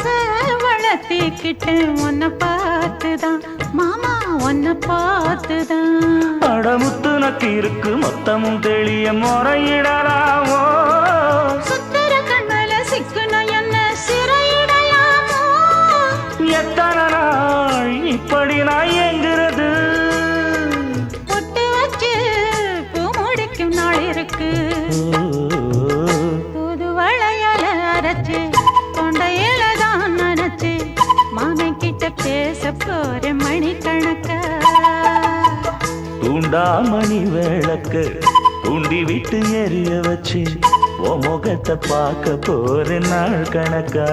மனசை வளர்த்திக்கிட்டேன் உன்னை பார்த்துதான் மாமா உன்னை பார்த்துதான். படமுத்து நக்கு இருக்கு மொத்தமும் தெளிய முறையிடலாமோ சுத்தர கண்மல சிக்குன என்ன சிறையிடலாமோ. எத்தனை நாள் இப்படி நான் எங்கிறது பொட்டு வச்சு பூ முடிக்கும் நாள் இருக்கு. புது வளையல அரைச்சு தொண்டையில தான் நினைச்சு மாமன் கிட்ட பேச போற மணிக்கணக்கா. தூண்டாமணி விளக்கு தூண்டி விட்டு எரிய வச்சு உன் முகத்தை பார்க்க போற நாள் கணக்கா.